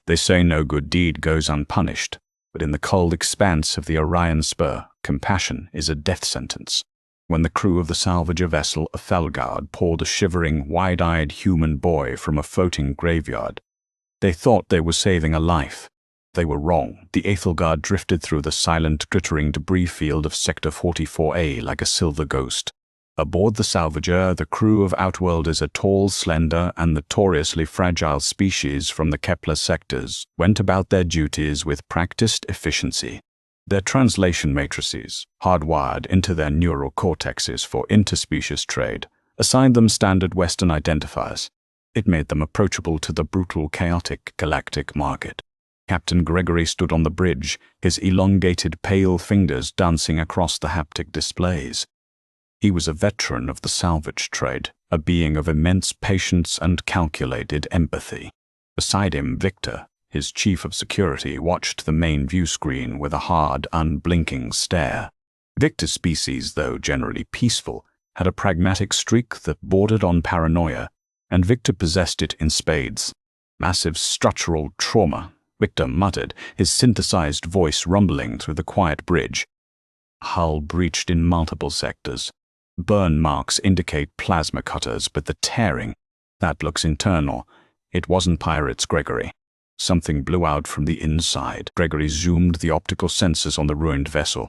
They say no good deed goes unpunished, but in the cold expanse of the Orion Spur, compassion is a death sentence. When the crew of the salvager vessel Felgard poured a shivering, wide-eyed human boy from a floating graveyard, they thought they were saving a life. They were wrong. The Aethelgard drifted through the silent, glittering debris field of Sector 44A like a silver ghost. Aboard the salvager, the crew of Outworlders, a tall, slender, and notoriously fragile species from the Kepler sectors, went about their duties with practiced efficiency. Their translation matrices, hardwired into their neural cortexes for interspecies trade, assigned them standard Western identifiers. It made them approachable to the brutal, chaotic galactic market. Captain Gregory stood on the bridge, his elongated, pale fingers dancing across the haptic displays. He was a veteran of the salvage trade, a being of immense patience and calculated empathy. Beside him, Victor, his chief of security, watched the main view screen with a hard, unblinking stare. Victor's species, though generally peaceful, had a pragmatic streak that bordered on paranoia, and Victor possessed it in spades. Massive structural trauma, Victor muttered, his synthesized voice rumbling through the quiet bridge. Hull breached in multiple sectors. Burn marks indicate plasma cutters, but the tearing, that looks internal. It wasn't pirates, Gregory. Something blew out from the inside. Gregory zoomed the optical sensors on the ruined vessel.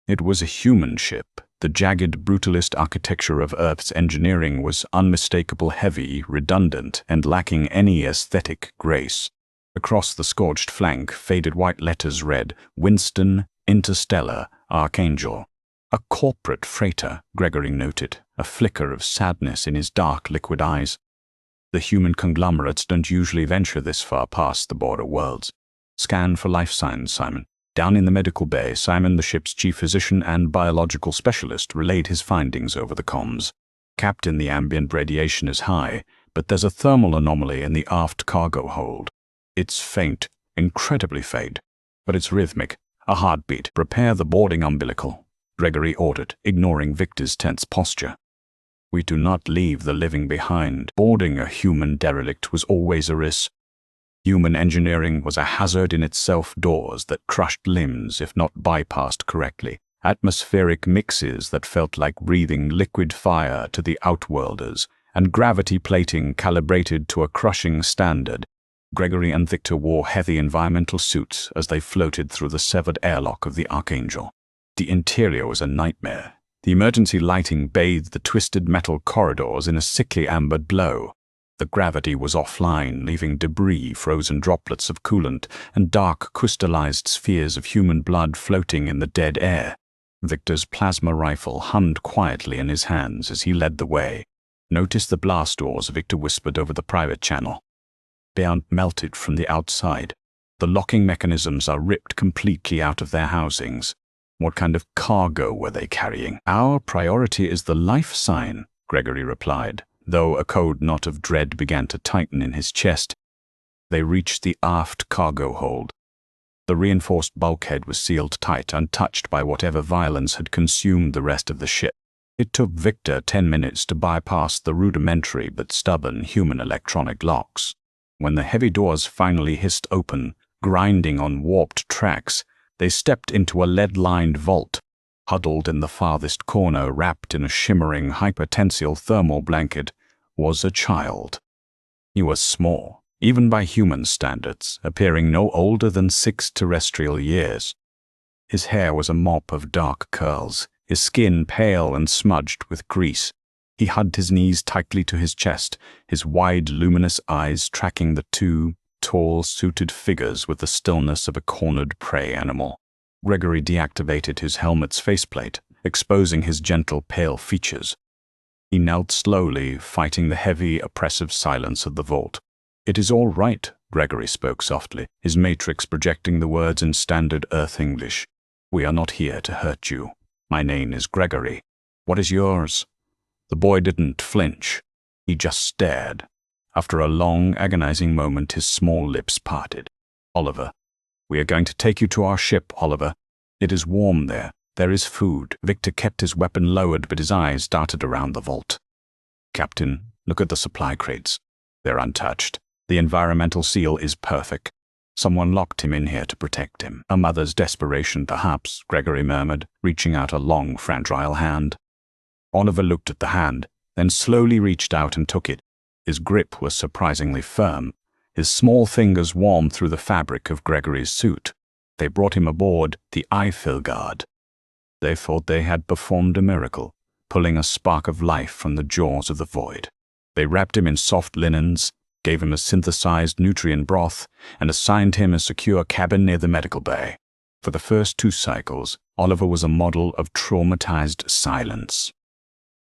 It was a human ship. The jagged, brutalist architecture of Earth's engineering was unmistakable, heavy, redundant, and lacking any aesthetic grace. Across the scorched flank, faded white letters read, Winston, Interstellar, Archangel. A corporate freighter, Gregory noted, a flicker of sadness in his dark, liquid eyes. The human conglomerates don't usually venture this far past the border worlds. Scan for life signs, Simon. Down in the medical bay, Simon, the ship's chief physician and biological specialist, relayed his findings over the comms. Captain, the ambient radiation is high, but there's a thermal anomaly in the aft cargo hold. It's faint, incredibly faint, but it's rhythmic, a heartbeat. Prepare the boarding umbilical, Gregory ordered, ignoring Victor's tense posture. We do not leave the living behind. Boarding a human derelict was always a risk. Human engineering was a hazard in itself, doors that crushed limbs if not bypassed correctly, atmospheric mixes that felt like breathing liquid fire to the Outworlders, and gravity plating calibrated to a crushing standard. Gregory and Victor wore heavy environmental suits as they floated through the severed airlock of the Archangel. The interior was a nightmare. The emergency lighting bathed the twisted metal corridors in a sickly amber glow. The gravity was offline, leaving debris, frozen droplets of coolant, and dark crystallized spheres of human blood floating in the dead air. Victor's plasma rifle hummed quietly in his hands as he led the way. Notice the blast doors, Victor whispered over the private channel. They aren't melted from the outside. The locking mechanisms are ripped completely out of their housings. What kind of cargo were they carrying? Our priority is the life sign, Gregory replied, though a cold knot of dread began to tighten in his chest. They reached the aft cargo hold. The reinforced bulkhead was sealed tight, untouched by whatever violence had consumed the rest of the ship. It took Victor 10 minutes to bypass the rudimentary but stubborn human electronic locks. When the heavy doors finally hissed open, grinding on warped tracks, they stepped into a lead-lined vault. Huddled in the farthest corner, wrapped in a shimmering hypertensile thermal blanket, was a child. He was small, even by human standards, appearing no older than 6 terrestrial years. His hair was a mop of dark curls, his skin pale and smudged with grease. He hugged his knees tightly to his chest, his wide, luminous eyes tracking the two tall, suited figures with the stillness of a cornered prey animal. Gregory deactivated his helmet's faceplate, exposing his gentle, pale features. He knelt slowly, fighting the heavy, oppressive silence of the vault. "It is all right," Gregory spoke softly, his matrix projecting the words in standard Earth English. "We are not here to hurt you. My name is Gregory. What is yours?" The boy didn't flinch. He just stared. After a long, agonizing moment, his small lips parted. "Oliver. We are going to take you to our ship, Oliver. It is warm there. There is food." Victor kept his weapon lowered, but his eyes darted around the vault. "Captain, look at the supply crates. They're untouched. The environmental seal is perfect. Someone locked him in here to protect him. A mother's desperation, perhaps, Gregory murmured, reaching out a long, fragile hand. Oliver looked at the hand, then slowly reached out and took it. His grip was surprisingly firm. His small fingers warmed through the fabric of Gregory's suit. They brought him aboard the Eiffel Guard. They thought they had performed a miracle, pulling a spark of life from the jaws of the void. They wrapped him in soft linens, gave him a synthesized nutrient broth, and assigned him a secure cabin near the medical bay. For the first 2 cycles, Oliver was a model of traumatized silence.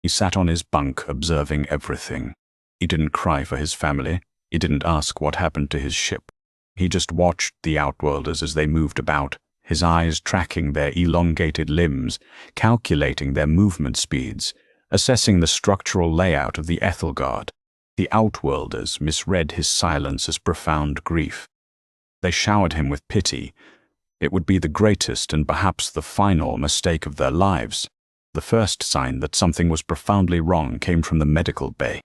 He sat on his bunk observing everything. He didn't cry for his family. He didn't ask what happened to his ship. He just watched the Outworlders as they moved about, his eyes tracking their elongated limbs, calculating their movement speeds, assessing the structural layout of the Ethelgard. The Outworlders misread his silence as profound grief. They showered him with pity. It would be the greatest and perhaps the final mistake of their lives. The first sign that something was profoundly wrong came from the medical bay.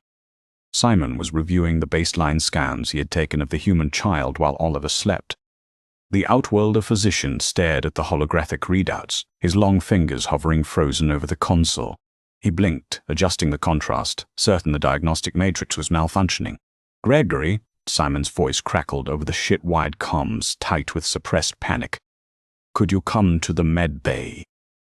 Simon was reviewing the baseline scans he had taken of the human child while Oliver slept. The Outworlder physician stared at the holographic readouts, his long fingers hovering frozen over the console. He blinked, adjusting the contrast, certain the diagnostic matrix was malfunctioning. "Gregory," Simon's voice crackled over the shit-wide comms, tight with suppressed panic. "Could you come to the med bay?"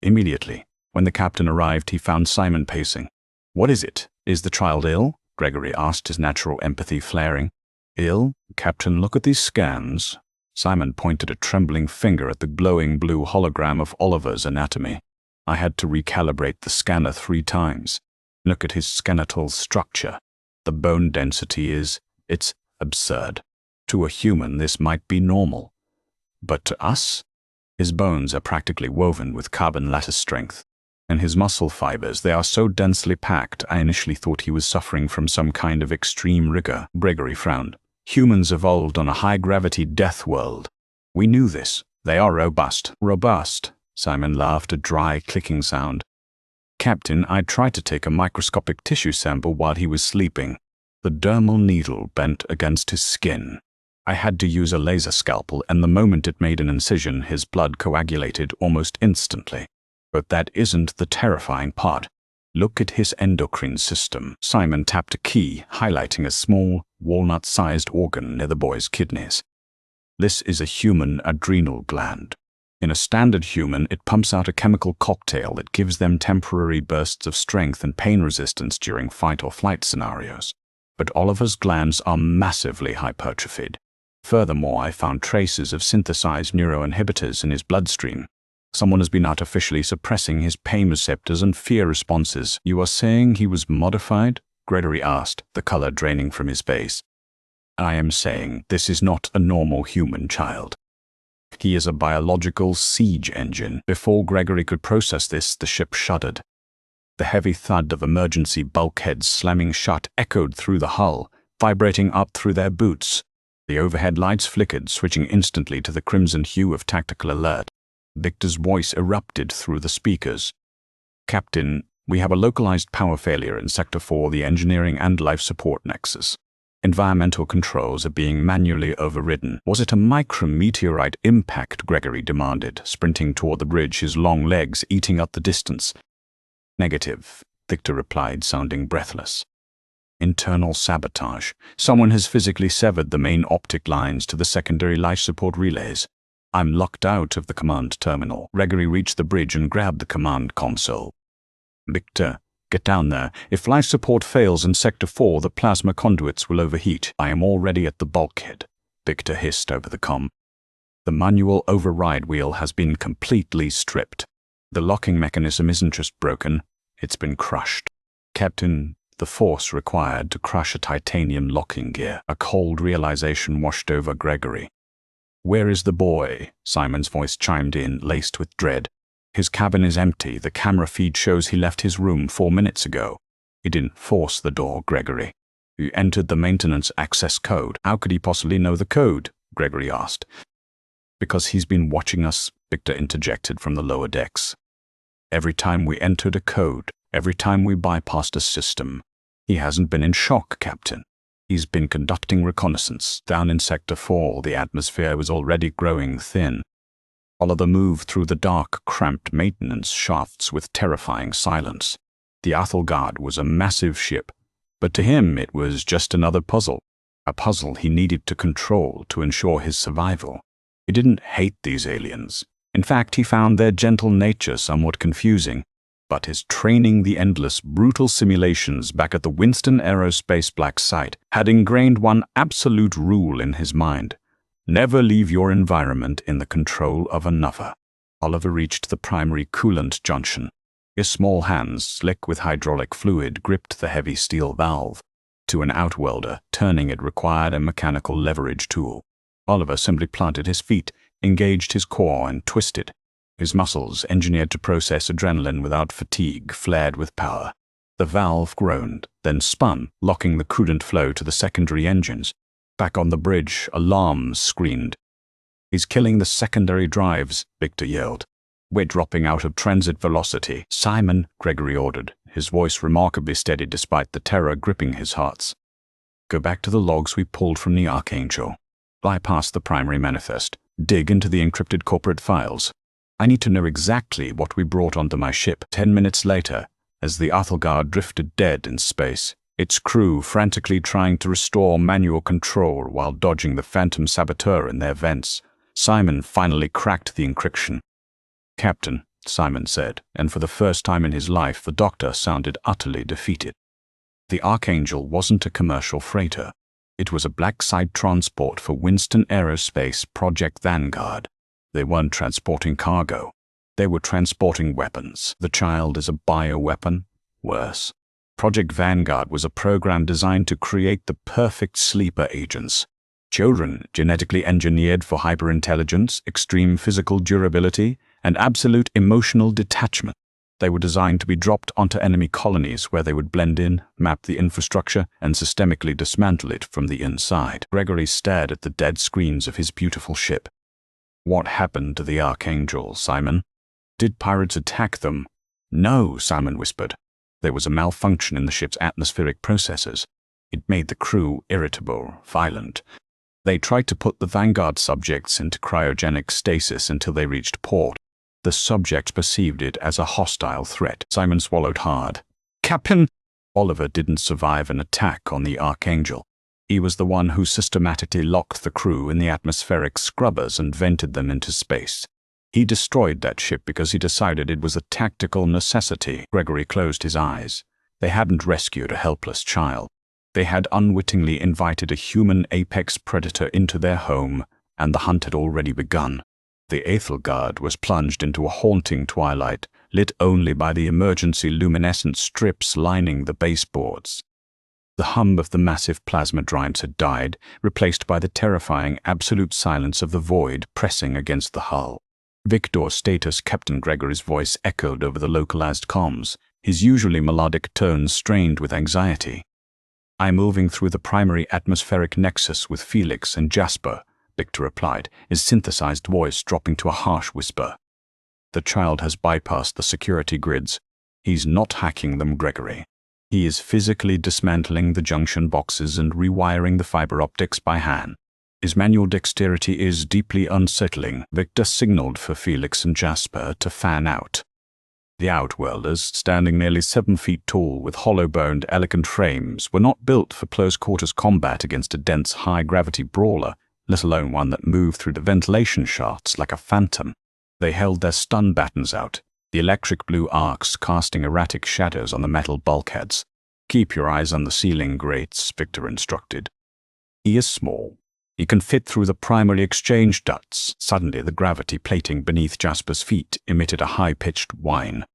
Immediately. When the captain arrived, he found Simon pacing. "What is it? Is the child ill?" Gregory asked, his natural empathy flaring. "Ill? Captain, look at these scans." Simon pointed a trembling finger at the glowing blue hologram of Oliver's anatomy. "I had to recalibrate the scanner 3 times. Look at his skeletal structure. The bone density it's absurd. To a human, this might be normal. But to us? His bones are practically woven with carbon lattice strength. And his muscle fibers, they are so densely packed, I initially thought he was suffering from some kind of extreme rigor." Gregory frowned. "Humans evolved on a high-gravity death world. We knew this. They are robust." "Robust?" Simon laughed, a dry, clicking sound. "Captain, I tried to take a microscopic tissue sample while he was sleeping. The dermal needle bent against his skin. I had to use a laser scalpel, and the moment it made an incision, his blood coagulated almost instantly. But that isn't the terrifying part. Look at his endocrine system." Simon tapped a key, highlighting a small, walnut-sized organ near the boy's kidneys. "This is a human adrenal gland. In a standard human, it pumps out a chemical cocktail that gives them temporary bursts of strength and pain resistance during fight-or-flight scenarios. But Oliver's glands are massively hypertrophied. Furthermore, I found traces of synthesized neuroinhibitors in his bloodstream. Someone has been artificially suppressing his pain receptors and fear responses." "You are saying he was modified?" Gregory asked, the color draining from his face. "I am saying this is not a normal human child. He is a biological siege engine." Before Gregory could process this, the ship shuddered. The heavy thud of emergency bulkheads slamming shut echoed through the hull, vibrating up through their boots. The overhead lights flickered, switching instantly to the crimson hue of tactical alert. Victor's voice erupted through the speakers. "Captain, we have a localized power failure in Sector 4, the engineering and life support nexus. Environmental controls are being manually overridden." "Was it a micrometeorite impact?" Gregory demanded, sprinting toward the bridge, his long legs eating up the distance. "Negative," Victor replied, sounding breathless. "Internal sabotage. Someone has physically severed the main optic lines to the secondary life support relays. I'm locked out of the command terminal." Gregory reached the bridge and grabbed the command console. "Victor, get down there. If life support fails in Sector 4, the plasma conduits will overheat." "I am already at the bulkhead," Victor hissed over the comm. "The manual override wheel has been completely stripped. The locking mechanism isn't just broken, it's been crushed." "Captain, the force required to crush a titanium locking gear." A cold realization washed over Gregory. "Where is the boy?" Simon's voice chimed in, laced with dread. "His cabin is empty. The camera feed shows he left his room 4 minutes ago." "He didn't force the door, Gregory. He entered the maintenance access code." "How could he possibly know the code?" Gregory asked. "Because he's been watching us," Victor interjected from the lower decks. "Every time we entered a code, every time we bypassed a system. He hasn't been in shock, Captain. He's been conducting reconnaissance. Down in Sector 4, the atmosphere was already growing thin. Oliver moved through the dark, cramped maintenance shafts with terrifying silence. The Athelgard was a massive ship, but to him it was just another puzzle. A puzzle he needed to control to ensure his survival. He didn't hate these aliens. In fact, he found their gentle nature somewhat confusing. But his training, the endless, brutal simulations back at the Winston Aerospace Black Site, had ingrained one absolute rule in his mind. Never leave your environment in the control of another. Oliver reached the primary coolant junction. His small hands, slick with hydraulic fluid, gripped the heavy steel valve. To an outwelder, turning it required a mechanical leverage tool. Oliver simply planted his feet, engaged his core, and twisted. His muscles, engineered to process adrenaline without fatigue, flared with power. The valve groaned, then spun, locking the coolant flow to the secondary engines. Back on the bridge, alarms screamed. "He's killing the secondary drives," Victor yelled. "We're dropping out of transit velocity." "Simon," Gregory ordered, his voice remarkably steady despite the terror gripping his hearts. "Go back to the logs we pulled from the Archangel. Bypass the primary manifest. Dig into the encrypted corporate files. I need to know exactly what we brought onto my ship." 10 minutes later, as the Athelgard drifted dead in space, its crew frantically trying to restore manual control while dodging the phantom saboteur in their vents, Simon finally cracked the encryption. "Captain," Simon said, and for the first time in his life the doctor sounded utterly defeated. The Archangel wasn't a commercial freighter. It was a black site transport for Winston Aerospace Project Vanguard. They weren't transporting cargo. They were transporting weapons. The child is a bioweapon? Worse. Project Vanguard was a program designed to create the perfect sleeper agents. Children genetically engineered for hyperintelligence, extreme physical durability, and absolute emotional detachment. They were designed to be dropped onto enemy colonies where they would blend in, map the infrastructure, and systemically dismantle it from the inside. Gregory stared at the dead screens of his beautiful ship. "What happened to the Archangel, Simon? Did pirates attack them?" "No," Simon whispered. "There was a malfunction in the ship's atmospheric processes. It made the crew irritable, violent. They tried to put the Vanguard subjects into cryogenic stasis until they reached port. The subjects perceived it as a hostile threat." Simon swallowed hard. "Captain!" Oliver didn't survive an attack on the Archangel. He was the one who systematically locked the crew in the atmospheric scrubbers and vented them into space. He destroyed that ship because he decided it was a tactical necessity. Gregory closed his eyes. They hadn't rescued a helpless child. They had unwittingly invited a human apex predator into their home, and the hunt had already begun. The Athelgard was plunged into a haunting twilight, lit only by the emergency luminescent strips lining the baseboards. The hum of the massive plasma drives had died, replaced by the terrifying absolute silence of the void pressing against the hull. Victor's status, Captain Gregory's voice echoed over the localized comms, his usually melodic tones strained with anxiety. "I'm moving through the primary atmospheric nexus with Felix and Jasper," Victor replied, his synthesized voice dropping to a harsh whisper. "The child has bypassed the security grids. He's not hacking them, Gregory. He is physically dismantling the junction boxes and rewiring the fiber optics by hand. His manual dexterity is deeply unsettling." Victor signaled for Felix and Jasper to fan out. The outwelders, standing nearly 7 feet tall with hollow-boned, elegant frames, were not built for close-quarters combat against a dense, high-gravity brawler, let alone one that moved through the ventilation shafts like a phantom. They held their stun battens out, the electric blue arcs casting erratic shadows on the metal bulkheads. "Keep your eyes on the ceiling grates," Victor instructed. "He is small. He can fit through the primary exchange ducts." Suddenly, the gravity plating beneath Jasper's feet emitted a high-pitched whine.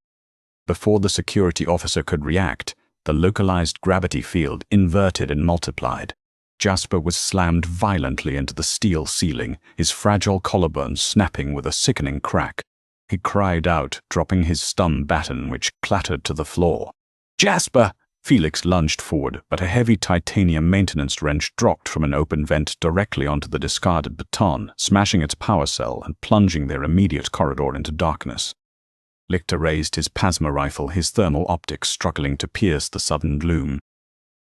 Before the security officer could react, the localized gravity field inverted and multiplied. Jasper was slammed violently into the steel ceiling, his fragile collarbone snapping with a sickening crack. He cried out, dropping his stun baton, which clattered to the floor. "Jasper!" Felix lunged forward, but a heavy titanium maintenance wrench dropped from an open vent directly onto the discarded baton, smashing its power cell and plunging their immediate corridor into darkness. Lichter raised his plasma rifle, his thermal optics struggling to pierce the sudden gloom.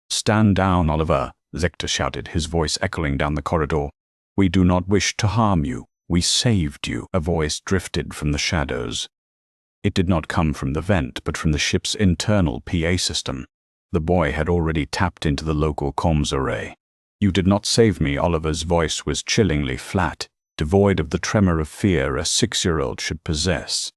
"Stand down, Oliver," Zector shouted, his voice echoing down the corridor. "We do not wish to harm you. We saved you." A voice drifted from the shadows. It did not come from the vent, but from the ship's internal PA system. The boy had already tapped into the local comms array. "You did not save me." Oliver's voice was chillingly flat, devoid of the tremor of fear a 6-year-old should possess.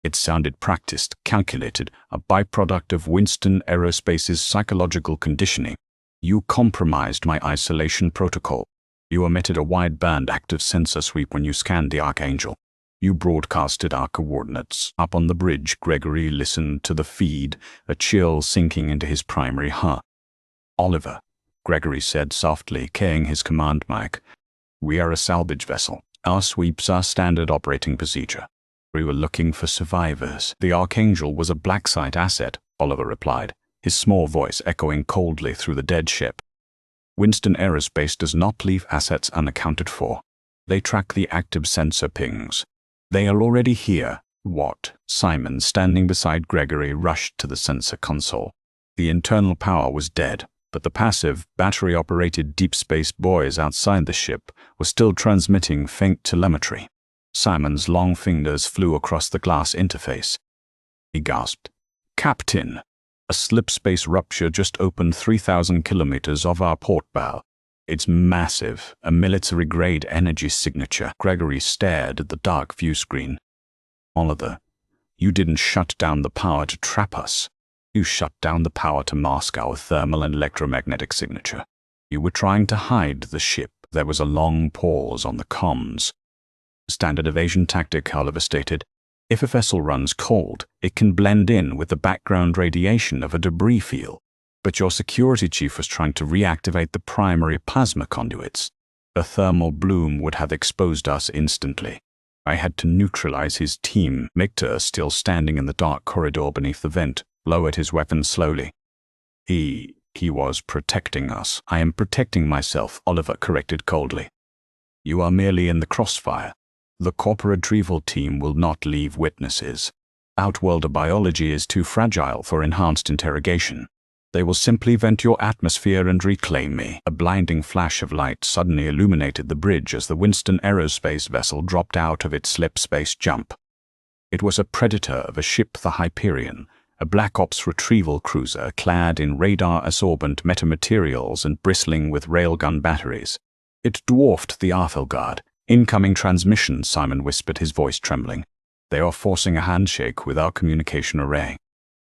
It sounded practiced, calculated, a byproduct of Winston Aerospace's psychological conditioning. "You compromised my isolation protocol. You omitted a wideband active sensor sweep when you scanned the Archangel. You broadcasted our coordinates." Up on the bridge, Gregory listened to the feed, a chill sinking into his primary heart. "Oliver," Gregory said softly, keying his command mic, "we are a salvage vessel. Our sweeps are standard operating procedure. We were looking for survivors." "The Archangel was a black site asset," Oliver replied, his small voice echoing coldly through the dead ship. "Winston Aerospace does not leave assets unaccounted for. They track the active sensor pings. They are already here." "What?" Simon, standing beside Gregory, rushed to the sensor console. The internal power was dead, but the passive, battery-operated deep space buoys outside the ship were still transmitting faint telemetry. Simon's long fingers flew across the glass interface. He gasped. "Captain! A slip-space rupture just opened 3,000 kilometers off our port bow. It's massive, a military-grade energy signature." Gregory stared at the dark view screen. "Oliver, you didn't shut down the power to trap us. You shut down the power to mask our thermal and electromagnetic signature. You were trying to hide the ship." There was a long pause on the comms. "Standard evasion tactic," Oliver stated. "If a vessel runs cold, it can blend in with the background radiation of a debris field. But your security chief was trying to reactivate the primary plasma conduits. A thermal bloom would have exposed us instantly. I had to neutralize his team." Victor, still standing in the dark corridor beneath the vent, lowered his weapon slowly. He was protecting us." "I am protecting myself," Oliver corrected coldly. "You are merely in the crossfire. The corporate retrieval team will not leave witnesses. Outworlder biology is too fragile for enhanced interrogation. They will simply vent your atmosphere and reclaim me." A blinding flash of light suddenly illuminated the bridge as the Winston Aerospace vessel dropped out of its slip-space jump. It was a predator of a ship, the Hyperion, a Black Ops retrieval cruiser clad in radar-absorbent metamaterials and bristling with railgun batteries. It dwarfed the Arthelgard. "Incoming transmission," Simon whispered, his voice trembling. "They are forcing a handshake with our communication array.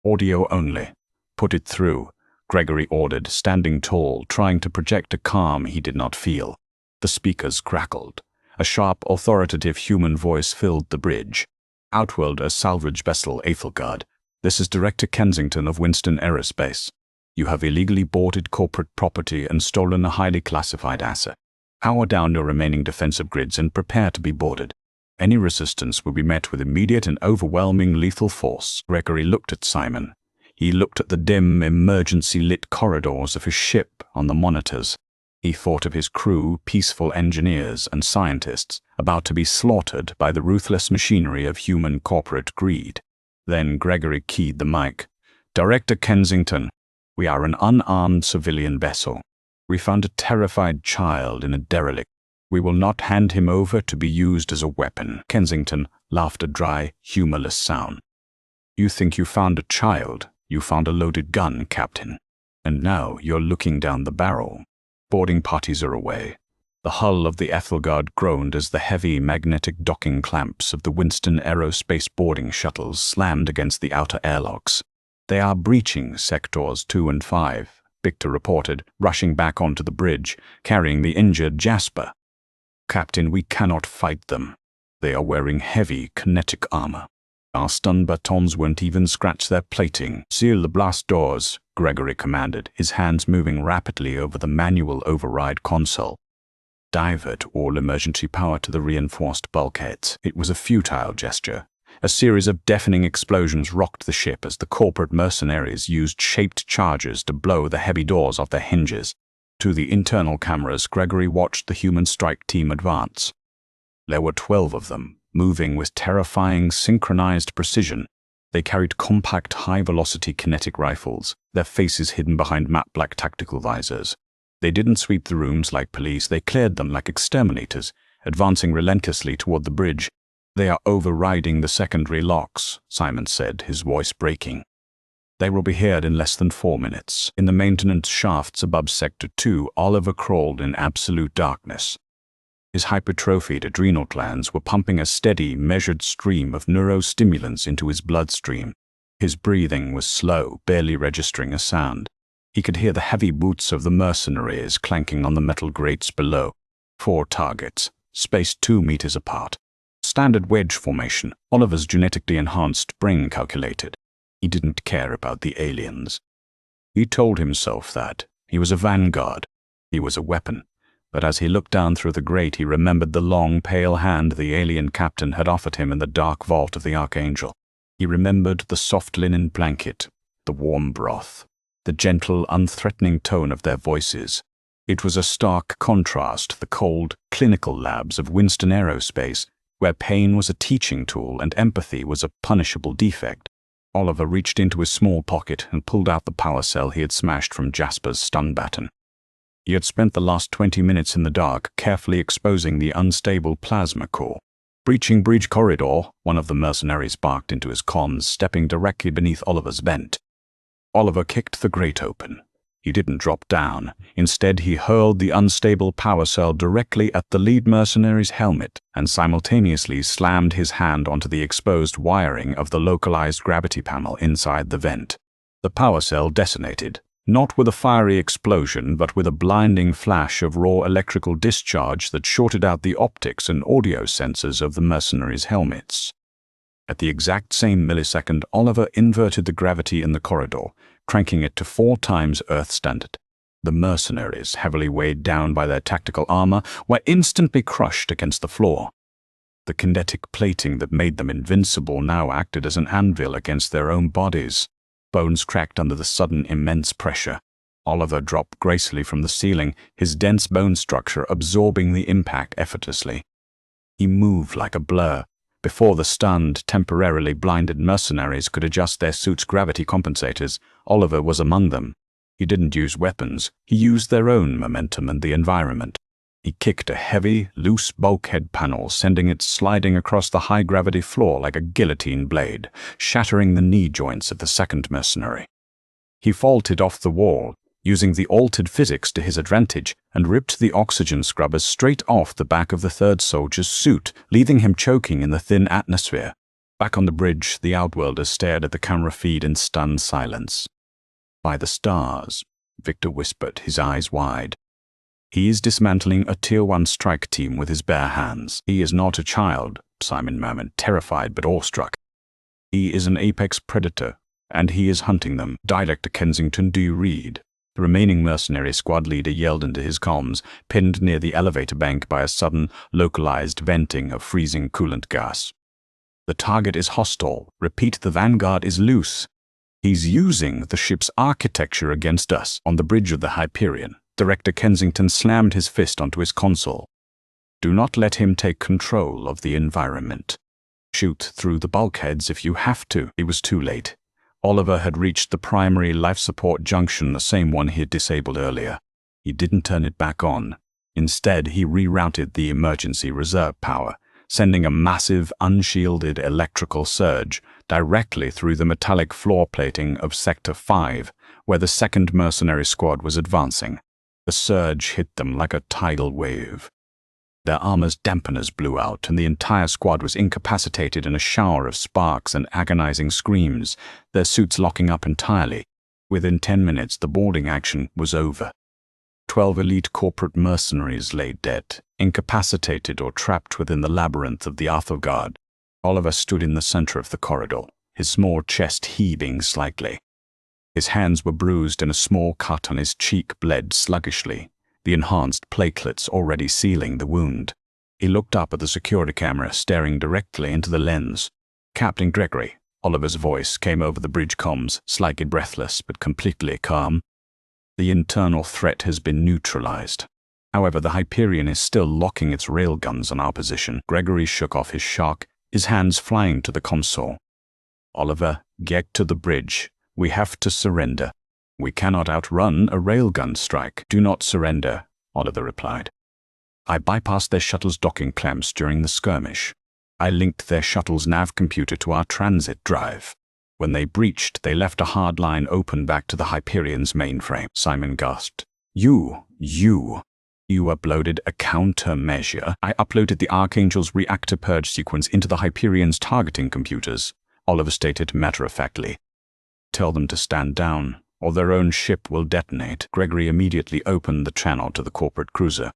Audio only. Put it through," Gregory ordered, standing tall, trying to project a calm he did not feel. The speakers crackled. A sharp, authoritative human voice filled the bridge. "Outworlder salvage vessel Aethelgard. This is Director Kensington of Winston Aerospace. You have illegally boarded corporate property and stolen a highly classified asset. Power down your remaining defensive grids and prepare to be boarded. Any resistance will be met with immediate and overwhelming lethal force." Gregory looked at Simon. He looked at the dim, emergency-lit corridors of his ship on the monitors. He thought of his crew, peaceful engineers and scientists, about to be slaughtered by the ruthless machinery of human corporate greed. Then Gregory keyed the mic. "Director Kensington, we are an unarmed civilian vessel. We found a terrified child in a derelict. We will not hand him over to be used as a weapon." Kensington laughed a dry, humorless sound. "You think you found a child? You found a loaded gun, Captain. And now you're looking down the barrel. Boarding parties are away." The hull of the Aethelgard groaned as the heavy magnetic docking clamps of the Winston Aerospace boarding shuttles slammed against the outer airlocks. "They are breaching sectors 2 and 5, Victor reported, rushing back onto the bridge, carrying the injured Jasper. "Captain, we cannot fight them. They are wearing heavy kinetic armor. Our stun batons won't even scratch their plating." "Seal the blast doors," Gregory commanded, his hands moving rapidly over the manual override console. "Divert all emergency power to the reinforced bulkheads." It was a futile gesture. A series of deafening explosions rocked the ship as the corporate mercenaries used shaped charges to blow the heavy doors off their hinges. To the internal cameras, Gregory watched the human strike team advance. There were 12 of them, moving with terrifying, synchronized precision. They carried compact, high-velocity kinetic rifles, their faces hidden behind matte black tactical visors. They didn't sweep the rooms like police, they cleared them like exterminators, advancing relentlessly toward the bridge. "They are overriding the secondary locks," Simon said, his voice breaking. "They will be here in less than 4 minutes." In the maintenance shafts above Sector 2, Oliver crawled in absolute darkness. His hypertrophied adrenal glands were pumping a steady, measured stream of neurostimulants into his bloodstream. His breathing was slow, barely registering a sound. He could hear the heavy boots of the mercenaries clanking on the metal grates below. 4 targets, spaced 2 meters apart. Standard wedge formation, Oliver's genetically enhanced brain calculated. He didn't care about the aliens. He told himself that. He was a vanguard. He was a weapon. But as he looked down through the grate, he remembered the long, pale hand the alien captain had offered him in the dark vault of the Archangel. He remembered the soft linen blanket, the warm broth, the gentle, unthreatening tone of their voices. It was a stark contrast to the cold, clinical labs of Winston Aerospace, where pain was a teaching tool and empathy was a punishable defect. Oliver reached into his small pocket and pulled out the power cell he had smashed from Jasper's stun baton. He had spent the last 20 minutes in the dark, carefully exposing the unstable plasma core. Breaching bridge corridor, one of the mercenaries barked into his comms, stepping directly beneath Oliver's vent. Oliver kicked the grate open. He didn't drop down. Instead, he hurled the unstable power cell directly at the lead mercenary's helmet and simultaneously slammed his hand onto the exposed wiring of the localized gravity panel inside the vent. The power cell detonated, not with a fiery explosion, but with a blinding flash of raw electrical discharge that shorted out the optics and audio sensors of the mercenaries' helmets. At the exact same millisecond, Oliver inverted the gravity in the corridor, cranking it to 4 times Earth standard. The mercenaries, heavily weighed down by their tactical armor, were instantly crushed against the floor. The kinetic plating that made them invincible now acted as an anvil against their own bodies. Bones cracked under the sudden immense pressure. Oliver dropped gracefully from the ceiling, his dense bone structure absorbing the impact effortlessly. He moved like a blur, before the stunned, temporarily blinded mercenaries could adjust their suits' gravity compensators. Oliver was among them. He didn't use weapons. He used their own momentum and the environment. He kicked a heavy, loose bulkhead panel, sending it sliding across the high-gravity floor like a guillotine blade, shattering the knee joints of the second mercenary. He vaulted off the wall, using the altered physics to his advantage, and ripped the oxygen scrubbers straight off the back of the third soldier's suit, leaving him choking in the thin atmosphere. Back on the bridge, the Outworlder stared at the camera feed in stunned silence. "By the stars," Victor whispered, his eyes wide. "He is dismantling a Tier 1 strike team with his bare hands." "He is not a child," Simon murmured, terrified but awestruck. "He is an apex predator, and he is hunting them." "Director Kensington, do you read?" The remaining mercenary squad leader yelled into his comms, pinned near the elevator bank by a sudden, localized venting of freezing coolant gas. "The target is hostile. Repeat, the Vanguard is loose. He's using the ship's architecture against us." On the bridge of the Hyperion, Director Kensington slammed his fist onto his console. "Do not let him take control of the environment. Shoot through the bulkheads if you have to." It was too late. Oliver had reached the primary life support junction, the same one he had disabled earlier. He didn't turn it back on. Instead, he rerouted the emergency reserve power, sending a massive, unshielded electrical surge directly through the metallic floor plating of Sector 5, where the second mercenary squad was advancing. The surge hit them like a tidal wave. Their armor's dampeners blew out, and the entire squad was incapacitated in a shower of sparks and agonizing screams, their suits locking up entirely. Within 10 minutes, the boarding action was over. 12 elite corporate mercenaries lay dead, incapacitated or trapped within the labyrinth of the Arthurguard. Oliver stood in the center of the corridor, his small chest heaving slightly. His hands were bruised and a small cut on his cheek bled sluggishly, the enhanced platelets already sealing the wound. He looked up at the security camera, staring directly into the lens. "Captain Gregory," Oliver's voice came over the bridge comms, slightly breathless but completely calm. "The internal threat has been neutralized. However, the Hyperion is still locking its railguns on our position." Gregory shook off his shock, his hands flying to the console. "Oliver, get to the bridge. We have to surrender. We cannot outrun a railgun strike. Do not surrender, Oliver replied. I bypassed their shuttle's docking clamps during the skirmish. I linked their shuttle's nav computer to our transit drive. When they breached, they left a hard line open back to the Hyperion's mainframe. Simon gasped. You uploaded a countermeasure. I uploaded the Archangel's reactor purge sequence into the Hyperion's targeting computers, Oliver stated matter-of-factly. Tell them to stand down, or their own ship will detonate. Gregory immediately opened the channel to the corporate cruiser.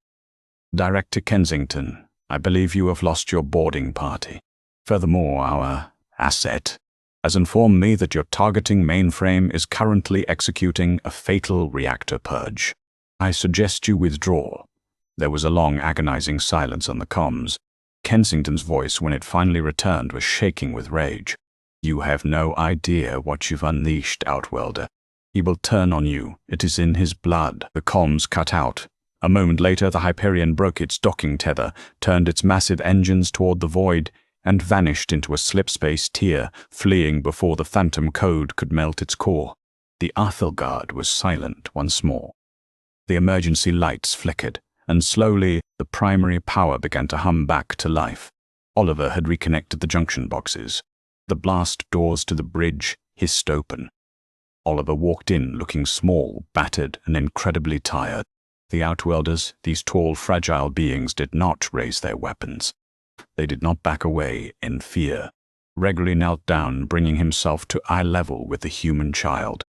Director Kensington, I believe you have lost your boarding party. Furthermore, our asset has informed me that your targeting mainframe is currently executing a fatal reactor purge. I suggest you withdraw. There was a long, agonizing silence on the comms. Kensington's voice, when it finally returned, was shaking with rage. You have no idea what you've unleashed, Outworlder. He will turn on you. It is in his blood. The comms cut out. A moment later, the Hyperion broke its docking tether, turned its massive engines toward the void, and vanished into a slipspace tier, fleeing before the phantom code could melt its core. The Arthelgard was silent once more. The emergency lights flickered, and slowly the primary power began to hum back to life. Oliver had reconnected the junction boxes. The blast doors to the bridge hissed open. Oliver walked in looking small, battered, and incredibly tired. The Outworlders, these tall, fragile beings, did not raise their weapons. They did not back away in fear. Gregory knelt down, bringing himself to eye level with the human child.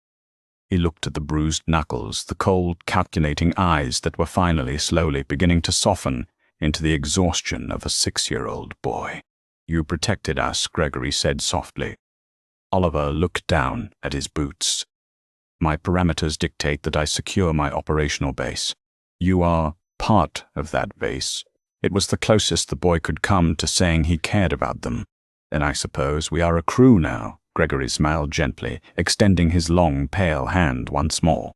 He looked at the bruised knuckles, the cold, calculating eyes that were finally, slowly beginning to soften into the exhaustion of a 6-year-old boy. You protected us, Gregory said softly. Oliver looked down at his boots. My parameters dictate that I secure my operational base. You are part of that base. It was the closest the boy could come to saying he cared about them. Then I suppose we are a crew now. Gregory smiled gently, extending his long, pale hand once more.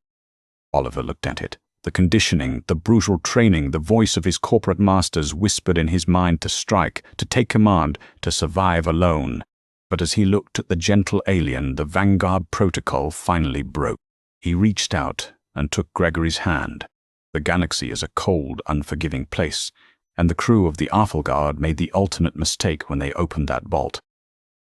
Oliver looked at it. The conditioning, the brutal training, the voice of his corporate masters whispered in his mind to strike, to take command, to survive alone. But as he looked at the gentle alien, the Vanguard protocol finally broke. He reached out and took Gregory's hand. The galaxy is a cold, unforgiving place, and the crew of the Arthelgard made the ultimate mistake when they opened that vault.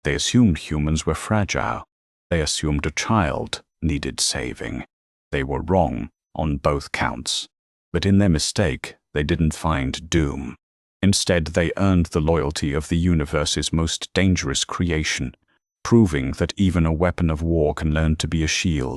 They assumed humans were fragile. They assumed a child needed saving. They were wrong on both counts. But in their mistake, they didn't find doom. Instead, they earned the loyalty of the universe's most dangerous creation, proving that even a weapon of war can learn to be a shield.